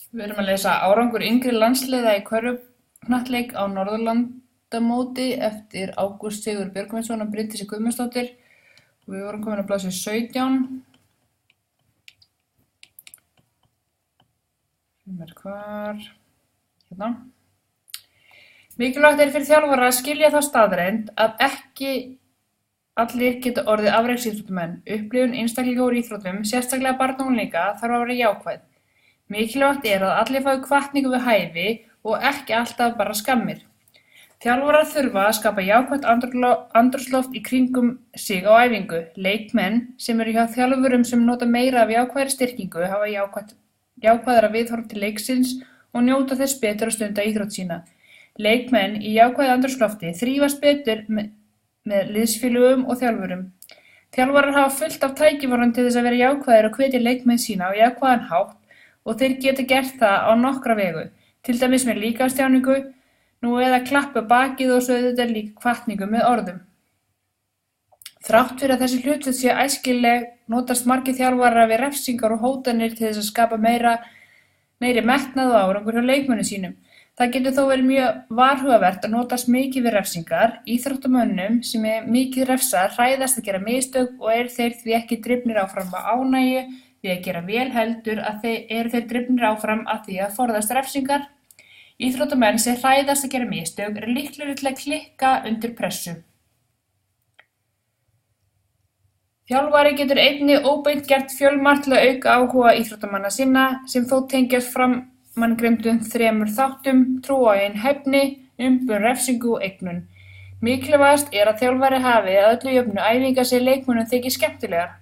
Við erum að lesa árangur yngri landsliða í körfuknattleik á Norðurlandamóti eftir Ágúst Sigurð Björgvinsson og Bryndísi Guðmundsdóttur og við vorum komin á blaðsíðu 17. Sem er hvar? Hérna. Mikilvægt er fyrir þjálfara að skilja þá staðreynd að ekki allir geta orðið afreksíþróttamenn. Upplifun einstaklinga úr íþróttum, sérstaklega barna og unglinga, þarf að vera jákvæð. Mikilvægt er að allir fái hvatningu við hæfi og ekki alltaf bara skammir. Þjálfarar þurfa að skapa jákvætt andrúmsloft í kringum sig á æfingu. Leikmenn sem eru hjá þjálfurum sem nota meira af jákvæðri styrkingu hafa jákvæðara viðhorf til leiksins og njóta þess betur að stunda íþrótt sína. Leikmenn í jákvæðu andrúmslofti þrífast betur með liðsfélögum og þjálfurum. Þjálfarar hafa fullt af tækifærum til þess að vera jákvæðir og hvetja leikmenn sína á jákvæðan hátt og þeir geta gert það á nokkra vegu, til dæmis með líkamstjáningu, nú eða klappa bakið og svo auðvitað líka hvatningu með orðum. Þrátt fyrir að þessi hlutföll séu æskileg notast margir þjálfarar við refsingar og hótanir til þess að skapa meiri metnað og árangur hjá leikmönnum sínum. Það getur þó verið mjög varhugavert að notast mikið við refsingar. Íþróttamönnum sem er mikið refsað hræðast að gera mistök og eru þeir því ekki drifnir áfram af ánægju við að gera vel heldur eru þeir drifnir áfram af því að forðast refsingar. Íþróttamenn sem hræðast að gera mistök eru líklegri til að klikka undir pressu. Þjálfari getur einnig óbeint gert fjölmargt til að auka áhuga íþróttamanna sinna sem þó tengjast framangreindum þremur þáttum: trú á eigin hæfni, umbun, refsingu og eignun. Mikilvægast er að þjálfari hafi að öllu jöfnu æfingar sem leikmönnum þykir skemmtilegar.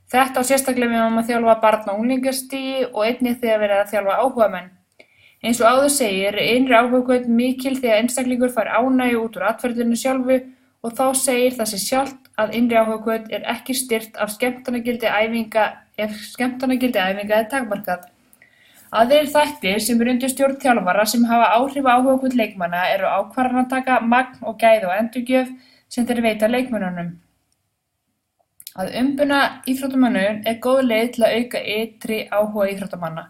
Þetta á sérstaklega við að þjálfa barna- og unglingastigi og einnig þegar verið að þjálfa áhugamenn. Eins og áður segir er innri áhugahvöt mikil þegar einstaklingur fær ánægju út úr atferlinu sjálfu og þá segir það sig sjálft að innri áhugahvöt er ekki styrkt af skemmtanagildi æfinga ef skemmtanagildi æfinga er takmarkað. Aðrir þættir sem eru undir stjórn þjálfara sem hafa áhrif á áhugahvöt leikmanna eru ákvarðanataka, magn og gæði og endurgjöf sem þeir veita leikmönnunum. Að umbuna íþróttamönnum er góð leið til að auka ytri áhuga íþróttamanna.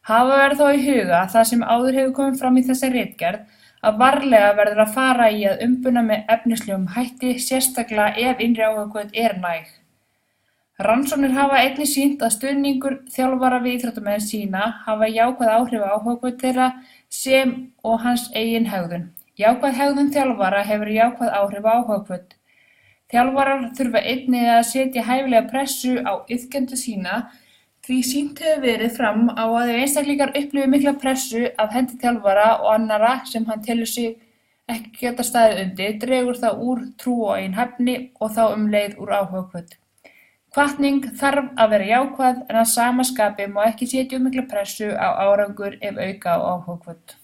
Hafa verður þó í huga það sem áður hefur komið fram í þessari ritgerð að varlega verður að fara í að umbuna með efnislegum hætti, sérstaklega ef innri áhugahvöt er næg. Rannsóknir hafa einnig sýnt að stuðningur þjálfara við íþróttamenn sína hafa jákvæð áhrif á áhugahvöt þeirra sem og hans eigin hegðun. Jákvæð hegðun þjálfara hefur jákvæð áhrif á áhugahvöt. Þjálfarar þurfa einnig að setja hæfilega pressu á iðkendur sína því sýnt hefur verið fram á að ef einstaklingar upplifi mikla pressu af hendi þjálfara og annarra sem hann telur sig ekki geta staðið undir, dregur það úr trú á eigin hæfni og þá leið úr áhugahvöt. Hvatning þarf að vera jákvæð en að sama skapi má ekki setja mikla pressu á árangur ef auka á áhugahvöt.